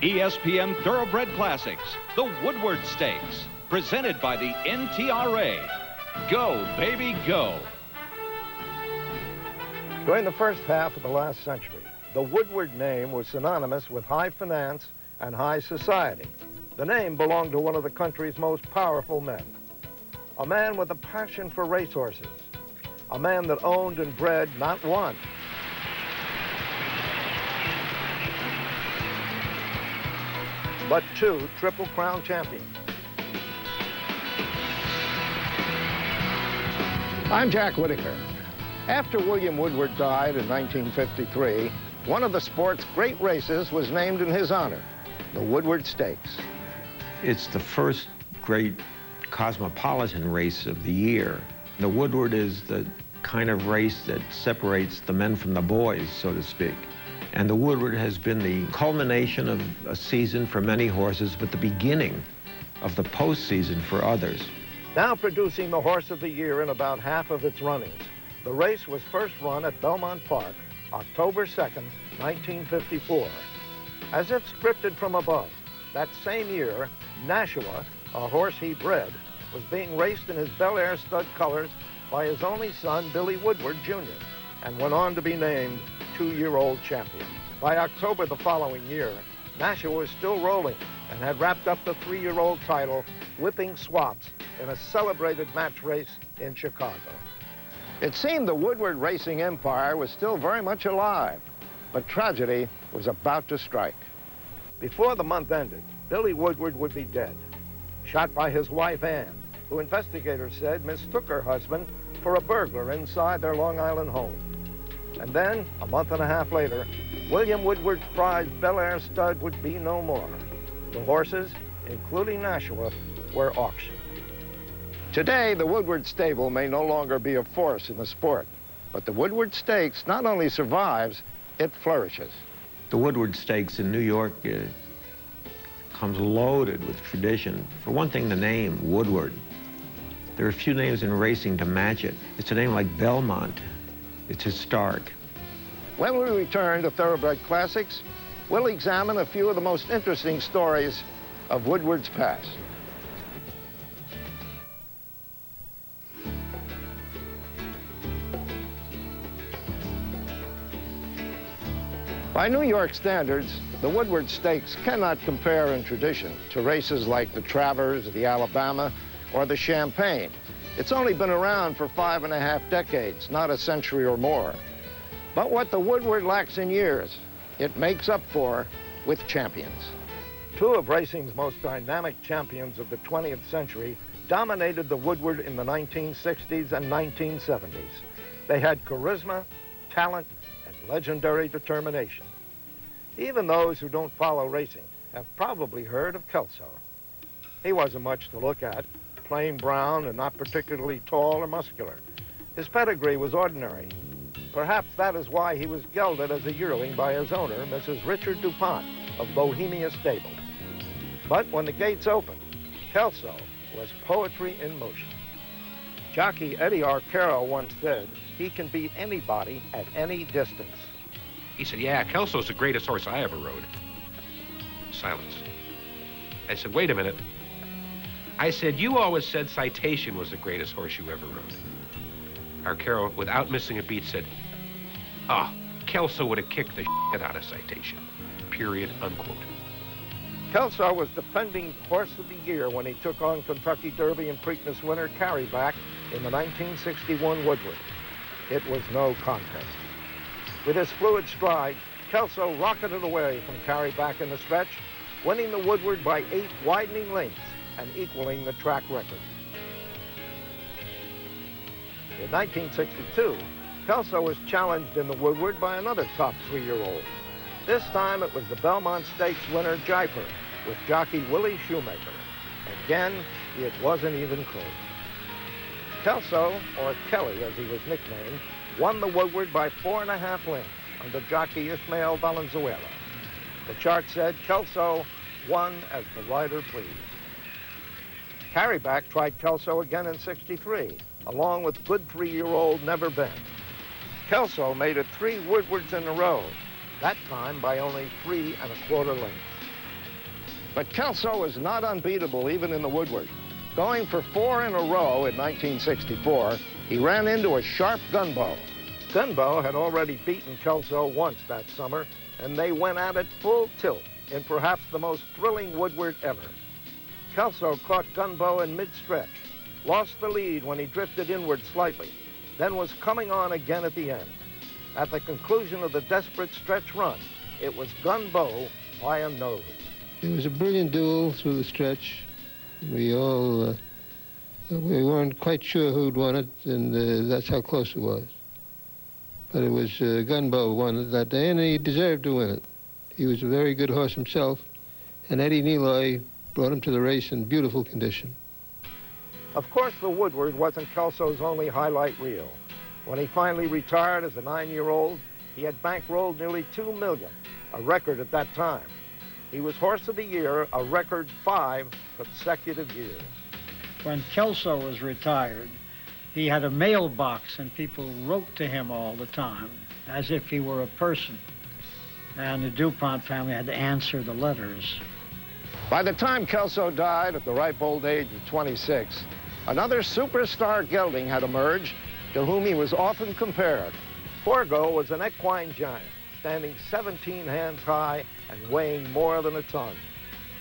ESPN Thoroughbred Classics, the Woodward Stakes, presented by the NTRA. Go, baby, go. During the first half of the last century, the Woodward name was synonymous with high finance and high society. The name belonged to one of the country's most powerful men, a man with a passion for racehorses, a man that owned and bred not one, but two Triple Crown champions. I'm Jack Whitaker. After William Woodward died in 1953, one of the sport's great races was named in his honor, the Woodward Stakes. It's the first great cosmopolitan race of the year. The Woodward is the kind of race that separates the men from the boys, so to speak. And the Woodward has been the culmination of a season for many horses, but the beginning of the postseason for others. Now producing the horse of the year in about half of its runnings, the race was first run at Belmont Park, October 2nd, 1954. As if scripted from above, that same year, NASHUA, a horse he bred, was being raced in his Bel Air stud colors by his only son, Billy Woodward, Jr., and went on to be named two-year-old champion. By October the following year, NASHUA was still rolling and had wrapped up the three-year-old title, whipping swaps in a celebrated match race in Chicago. It seemed the Woodward racing empire was still very much alive, but tragedy was about to strike. Before the month ended, Billy Woodward would be dead, shot by his wife, Ann, who investigators said mistook her husband for a burglar inside their Long Island home. And then, a month and a half later, William Woodward's prized Bel Air stud would be no more. The horses, including NASHUA, were auctioned. Today, the Woodward stable may no longer be a force in the sport, but the Woodward Stakes not only survives, it flourishes. The Woodward Stakes in New York comes loaded with tradition. For one thing, the name, Woodward. There are a few names in racing to match it. It's a name like Belmont. It's historic. When we return to Thoroughbred Classics, we'll examine a few of the most interesting stories of Woodward's past. By New York standards, the Woodward Stakes cannot compare in tradition to races like the TRAVERS, the Alabama, or the Champagne. It's only been around for 5.5 decades, not a century or more. But what the Woodward lacks in years, it makes up for with champions. Two of racing's most dynamic champions of the 20th century dominated the Woodward in the 1960s and 1970s. They had charisma, talent, and legendary determination. Even those who don't follow racing have probably heard of Kelso. He wasn't much to look at, plain brown and not particularly tall or muscular. His pedigree was ordinary. Perhaps that is why he was gelded as a yearling by his owner, Mrs. Richard DuPont of Bohemia Stable. But when the gates opened, Kelso was poetry in motion. Jockey Eddie Arcaro once said, he can beat anybody at any distance. He said, yeah, Kelso's the greatest horse I ever rode. Silence. I said, wait a minute. I said, you always said Citation was the greatest horse you ever rode. Arcaro, without missing a beat, said, oh, Kelso would have kicked the shit out of Citation. Period, unquote. Kelso was defending Horse of the Year when he took on Kentucky Derby and Preakness winner Carryback in the 1961 Woodward. It was no contest. With his fluid stride, Kelso rocketed away from Carryback in the stretch, winning the Woodward by 8 widening lengths and equaling the track record. In 1962, Kelso was challenged in the Woodward by another top three-year-old. This time it was the Belmont Stakes winner, Jiper, with jockey Willie Shoemaker. Again, it wasn't even close. Kelso, or Kelly as he was nicknamed, won the Woodward by 4.5 lengths under jockey Ismael Valenzuela. The chart said Kelso won as the rider pleased. Carryback tried Kelso again in '63, along with good three-year-old Never Been. Kelso made it 3 Woodwards in a row, that time by only 3 1/4 lengths. But Kelso was not unbeatable even in the Woodward. Going for 4 in a row in 1964, he ran into a sharp Gunbow. Gunbow had already beaten Kelso once that summer, and they went at it full tilt in perhaps the most thrilling Woodward ever. Kelso caught Gunbow in mid-stretch, lost the lead when he drifted inward slightly, then was coming on again at the end. At the conclusion of the desperate stretch run, it was Gunbow by a nose. It was a brilliant duel through the stretch. We all, we weren't quite sure who'd won it, and that's how close it was. But it was Gunbow won it that day, and he deserved to win it. He was a very good horse himself, and Eddie Neloy brought him to the race in beautiful condition. Of course, the Woodward wasn't Kelso's only highlight reel. When he finally retired as a 9-year-old, he had bankrolled nearly $2 million, a record at that time. He was Horse of the Year a record 5 consecutive years. When Kelso was retired, he had a mailbox and people wrote to him all the time as if he were a person. And the DuPont family had to answer the letters. By the time Kelso died at the ripe old age of 26, another superstar gelding had emerged to whom he was often compared. Forego was an equine giant, standing 17 hands high and weighing more than a ton.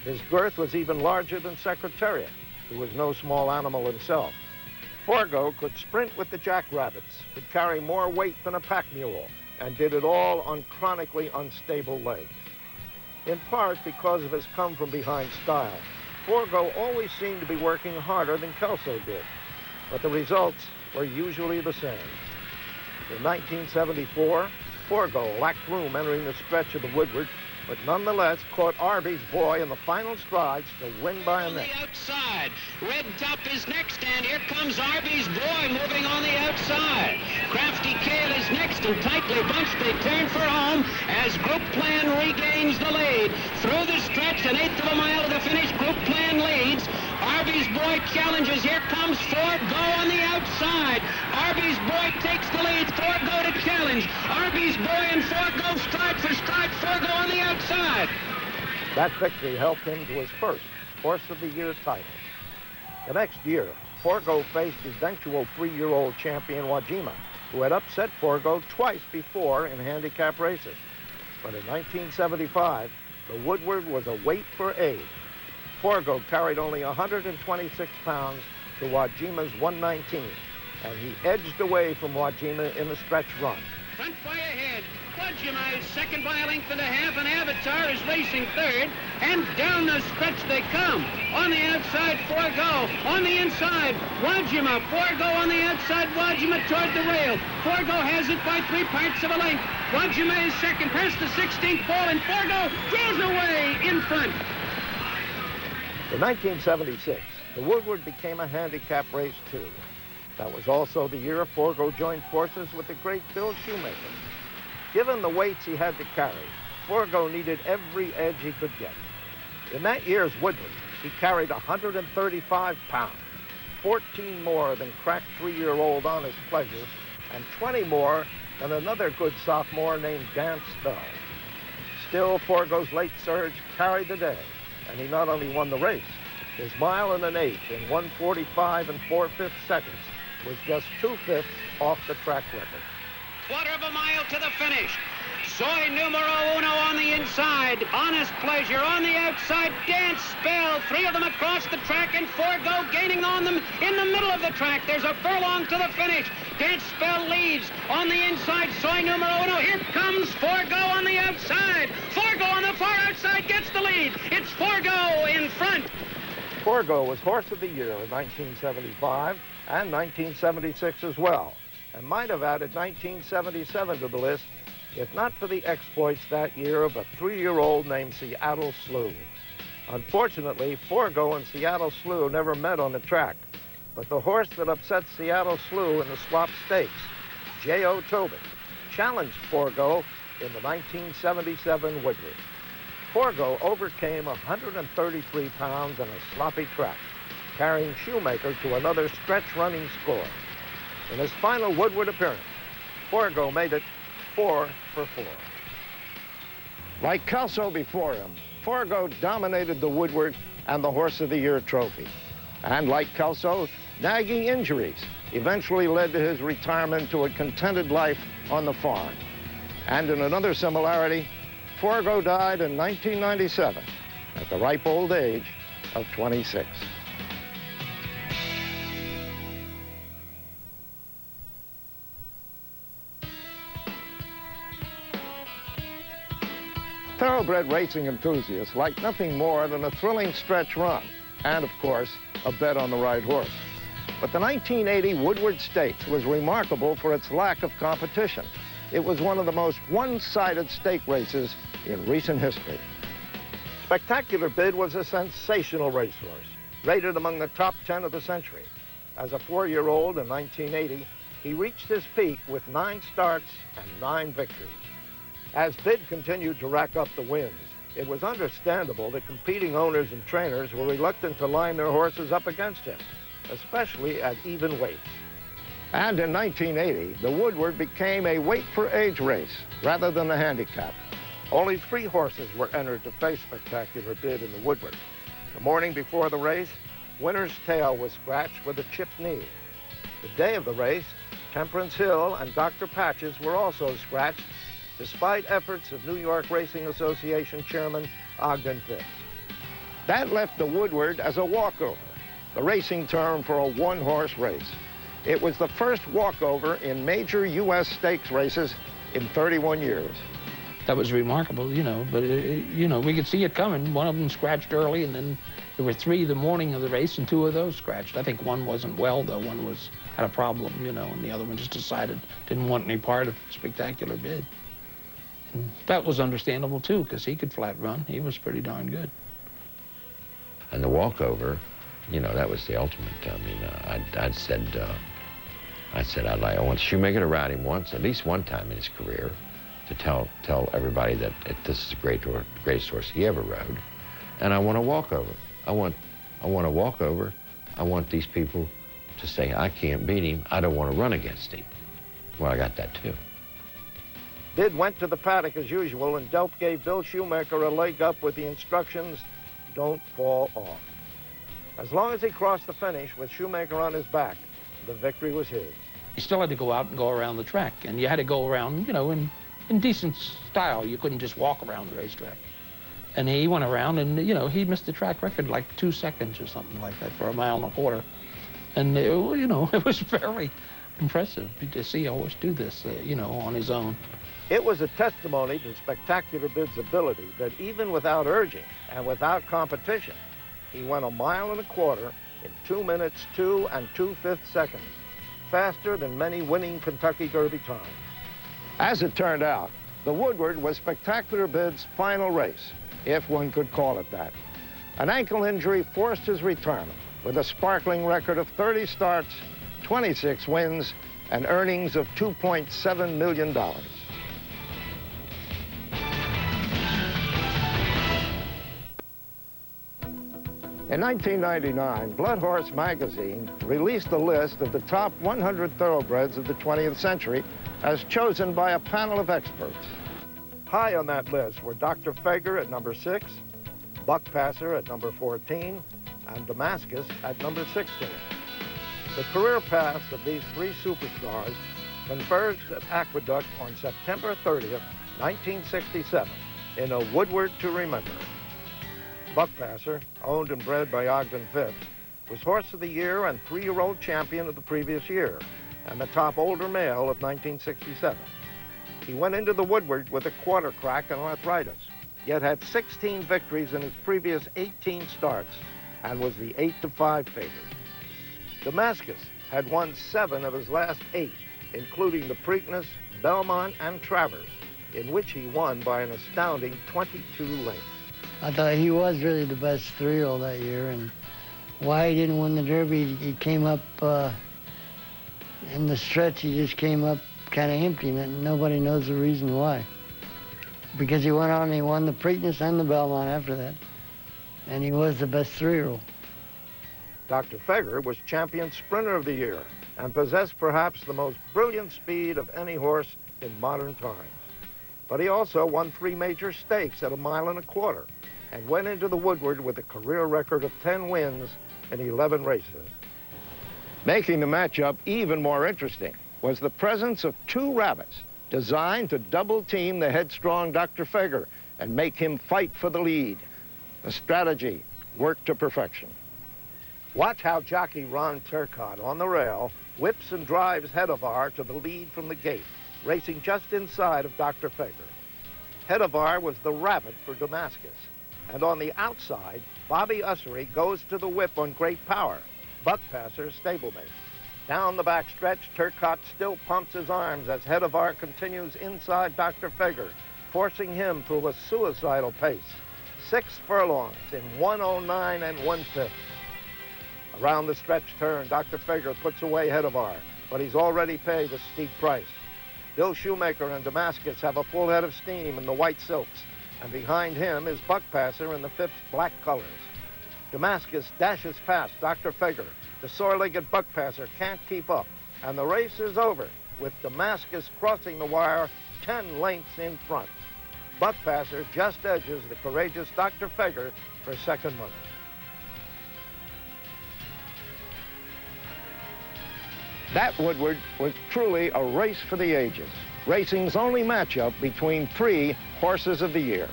His girth was even larger than Secretariat, who was no small animal himself. Forego could sprint with the jackrabbits, could carry more weight than a pack mule, and did it all on chronically unstable legs. In part because of his come-from-behind style, Forego always seemed to be working harder than Kelso did, but the results were usually the same. In 1974, Forego lacked room entering the stretch of the Woodward, but nonetheless caught Arby's Boy in the final strides to win by a neck. On the outside, Red Top is next, and here comes Arby's Boy moving on the outside. Crafty Kale is next, and tightly bunched they turn for home as Group Plan regains the lead. Through the stretch, an 1/8 of a mile to the finish, Group Plan leads. Arby's Boy challenges. Here comes Forego on the outside. Arby's Boy takes the lead. Forego to challenge. Arby's Boy and Forego stride for stride. Forego on the outside. That victory helped him to his first Horse of the Year title. The next year, Forego faced eventual 3-year-old champion Wajima, who had upset Forego twice before in handicap races. But in 1975, the Woodward was a weight for age. Forego carried only 126 pounds to Wajima's 119, and he edged away from Wajima in the stretch run. Front fire ahead. Wajima is second by a length and a half, and Avatar is racing third. And down the stretch they come. On the outside, Forego. On the inside, Wajima. Forego on the outside, Wajima toward the rail. Forego has it by 3 parts of a length. Wajima is second, past the 16th pole, and Forego draws away in front. In 1976, the Woodward became a handicap race too. That was also the year Forego joined forces with the great Bill Shoemaker. Given the weights he had to carry, Forego needed every edge he could get. In that year's Woodward, he carried 135 pounds, 14 more than cracked 3-year-old Honest Pleasure, and 20 more than another good sophomore named Dance Spell. Still, Forego's late surge carried the day, and he not only won the race, his 1 1/8 in 1:45 4/5 seconds was just 2/5 off the track record. 1/4 of a mile to the finish. Soy numero uno on the inside. Honest Pleasure on the outside. Dance Spell. 3 of them across the track, and Forego gaining on them in the middle of the track. There's a furlong to the finish. Dance Spell leads on the inside. Soy numero uno. Here comes Forego on the outside. Forego on the far outside gets the lead. It's Forego in front. Forego was Horse of the Year in 1975 and 1976 as well, and might have added 1977 to the list if not for the exploits that year of a 3-year-old named Seattle Slew. Unfortunately, Forego and Seattle Slew never met on the track, but the horse that upset Seattle Slew in the Swap Stakes, J.O. Tobin, challenged Forego in the 1977 Woodward. Forego overcame 133 pounds on a sloppy track, carrying Shoemaker to another stretch-running score. In his final Woodward appearance, Forego made it 4 for 4. Like Kelso before him, Forego dominated the Woodward and the Horse of the Year trophy. And like Kelso, nagging injuries eventually led to his retirement to a contented life on the farm. And in another similarity, Forego died in 1997 at the ripe old age of 26. Thoroughbred racing enthusiasts like nothing more than a thrilling stretch run and, of course, a bet on the right horse. But the 1980 Woodward Stakes was remarkable for its lack of competition. It was one of the most one-sided stake races in recent history. Spectacular Bid was a sensational racehorse, rated among the top 10 of the century. As a 4-year-old in 1980, he reached his peak with 9 starts and 9 victories. As Bid continued to rack up the wins, it was understandable that competing owners and trainers were reluctant to line their horses up against him, especially at even weights. And in 1980, the Woodward became a weight-for-age race rather than a handicap. Only 3 horses were entered to face Spectacular Bid in the Woodward. The morning before the race, Winner's Tail was scratched with a chipped knee. The day of the race, Temperance Hill and Dr. Patches were also scratched, despite efforts of New York Racing Association Chairman Ogden Phipps. That left the Woodward as a walkover, the racing term for a one-horse race. It was the first walkover in major U.S. stakes races in 31 years. That was remarkable, you know, but, you know, we could see it coming. One of them scratched early, and then there were 3 the morning of the race, and 2 of those scratched. I think one wasn't well, though. One had a problem, you know, and the other one just decided didn't want any part of Spectacular Bid. And that was understandable, too, because he could flat run. He was pretty darn good. And the walkover, you know, that was the ultimate. I mean, I said I want Shoemaker to ride him once, at least one time in his career, to tell everybody that this is the greatest horse he ever rode. And I want a walkover. I want a walkover. I want these people to say, I can't beat him. I don't want to run against him. Well, I got that, too. Bid went to the paddock as usual, and DELP gave Bill Shoemaker a leg up with the instructions, don't fall off. As long as he crossed the finish with Shoemaker on his back, the victory was his. You still had to go out and go around the track, and you had to go around, you know, in decent style. You couldn't just walk around the racetrack. And he went around, and, you know, he missed the track record like 2 seconds or something like that for a 1.25 miles. And, you know, it was very impressive to see a horse do this, you know, on his own. It was a testimony to Spectacular Bid's ability that even without urging and without competition, he went 1.25 miles in 2 minutes, 2 2/5 seconds, faster than many winning Kentucky Derby times. As it turned out, the Woodward was Spectacular Bid's final race, if one could call it that. An ankle injury forced his retirement with a sparkling record of 30 starts, 26 wins, and earnings of $2.7 million. In 1999, Blood Horse magazine released a list of the top 100 thoroughbreds of the 20th century as chosen by a panel of experts. High on that list were Dr. Fager at number 6, Buckpasser at number 14, and Damascus at number 16. The career paths of these 3 superstars converged at Aqueduct on September 30th, 1967, in a Woodward to remember. Buckpasser, owned and bred by Ogden Phipps, was Horse of the Year and 3-year-old champion of the previous year, and the top older male of 1967. He went into the Woodward with a quarter crack and arthritis, yet had 16 victories in his previous 18 starts, and was the 8-5 favorite. Damascus had won 7 of his last 8, including the Preakness, Belmont, and Travers, in which he won by an astounding 22 lengths. I thought he was really the best 3-year-old that year, and why he didn't win the Derby, he came up in the stretch, he just came up kind of empty, and nobody knows the reason why. Because he went on and he won the Preakness and the Belmont after that, and he was the best 3-year-old. Dr. Fager was champion sprinter of the year and possessed perhaps the most brilliant speed of any horse in modern times. But he also won 3 major stakes at 1.25 miles, and went into the Woodward with a career record of 10 wins in 11 races. Making the matchup even more interesting was the presence of two rabbits designed to double-team the headstrong Dr. Fager and make him fight for the lead. The strategy worked to perfection. Watch how jockey Ron Turcotte on the rail whips and drives Hedovar to the lead from the gate, racing just inside of Dr. Fager. Hedovar was the rabbit for Damascus, and on the outside, Bobby Ussery goes to the whip on great power, Buckpasser's stablemate. Down the back stretch, Turcotte still pumps his arms as Hedovar continues inside Dr. Fager, forcing him to a suicidal pace. 6 furlongs in 1:09 1/5. Around the stretch turn, Dr. Fager puts away Hedovar, but he's already paid a steep price. Bill Shoemaker and Damascus have a full head of steam in the white silks, and behind him is Buckpasser in the 5th black colors. Damascus dashes past Dr. Fager. The sore-legged Buckpasser can't keep up, and the race is over, with Damascus crossing the wire 10 lengths in front. Buckpasser just edges the courageous Dr. Fager for second money. That Woodward was truly a race for the ages, racing's only matchup between 3 horses of the year.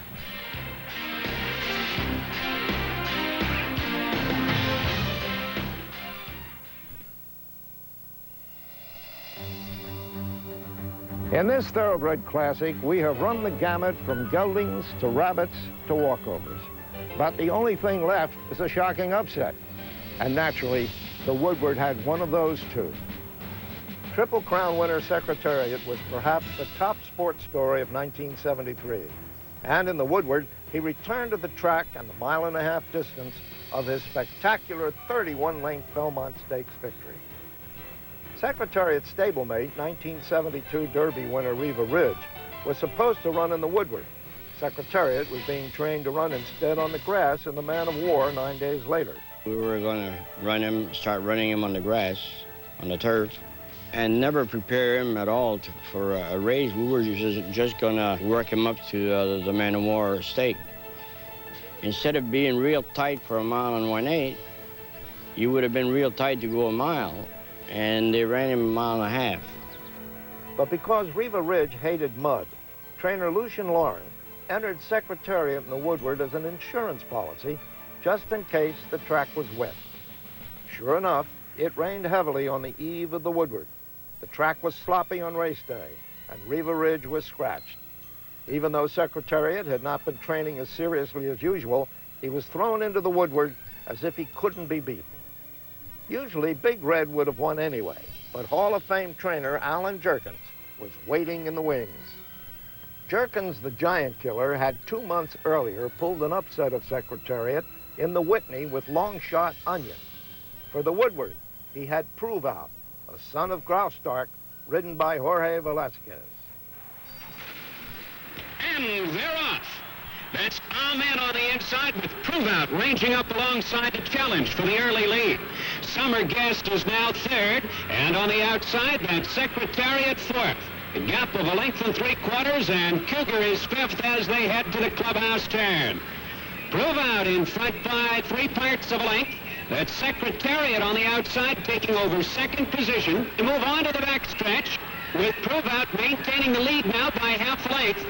In this Thoroughbred Classic, we have run the gamut from geldings to rabbits to walkovers. But the only thing left is a shocking upset. And naturally, the Woodward had one of those too. Triple Crown winner Secretariat was perhaps the top sports story of 1973. And in the Woodward, he returned to the track and the 1.5 mile distance of his spectacular 31-length Belmont Stakes victory. Secretariat's stablemate, 1972 Derby winner Riva Ridge, was supposed to run in the Woodward. Secretariat was being trained to run instead on the grass in the Man of War 9 days later. We were going to run him, start running him on the grass, on the turf, and never prepare him at all for a race. We were just going to work him up to the Man of War stake. Instead of being real tight for 1 mile and 1/8, you would have been real tight to go a mile, and they ran him 1.5 miles. But because Riva Ridge hated mud, trainer Lucien Lauren entered Secretariat in the Woodward as an insurance policy, just in case the track was wet. Sure enough, it rained heavily on the eve of the Woodward. The track was sloppy on race day, and Riva Ridge was scratched. Even though Secretariat had not been training as seriously as usual, he was thrown into the Woodward as if he couldn't be beaten. Usually, Big Red would have won anyway, but Hall of Fame trainer Alan Jerkins was waiting in the wings. Jerkins, the giant killer, had 2 months earlier pulled an upset of Secretariat in the Whitney with long shot Onion. For the Woodward, he had Prove Out, a son of Graustark, ridden by Jorge Velasquez. And they're off. That's Amen on the inside with Prove Out ranging up alongside the challenge for the early lead. Summer Guest is now third, and on the outside, that's Secretariat fourth. A gap of 1 3/4 lengths, and Cougar is fifth as they head to the clubhouse turn. Prove Out in front by 3/4 of a length. That's Secretariat on the outside taking over second position to move on to the backstretch, with Prove Out maintaining the lead now by half a length.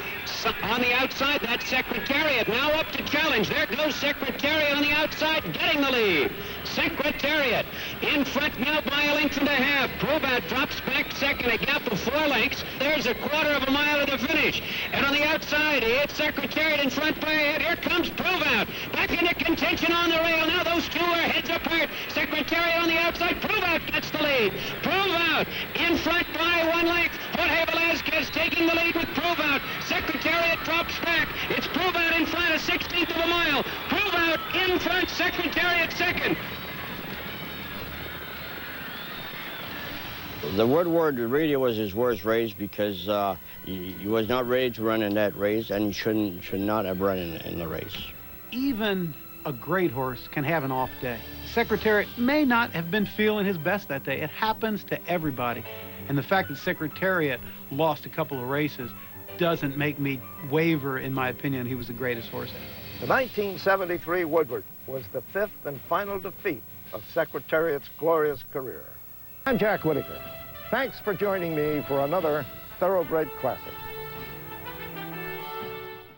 On the outside, that's Secretariat now up to challenge. There goes Secretariat on the outside, getting the lead. Secretariat in front now by 1.5 lengths. Prove Out drops back second, a gap of 4 lengths. There's a 1/4 mile to the finish. And on the outside, it's Secretariat in front by a head. Here comes Prove Out. Back into contention on the rail. Now those two are heads apart. Secretariat on the outside. Prove Out gets the lead. Prove Out in front by 1 length. Jorge Velasquez taking the lead with Prove Out. Secretariat drops back. It's Prove Out in front, a 1/16 of a mile. Prove Out in front, Secretariat second. The Woodward really was his worst race because he was not ready to run in that race, and he should not have run in the race. Even a great horse can have an off day. Secretariat may not have been feeling his best that day. It happens to everybody. And the fact that Secretariat lost a couple of races doesn't make me waver in my opinion he was the greatest horse ever. The 1973 Woodward was the 5th and final defeat of Secretariat's glorious career. I'm Jack Whitaker. Thanks for joining me for another Thoroughbred Classic.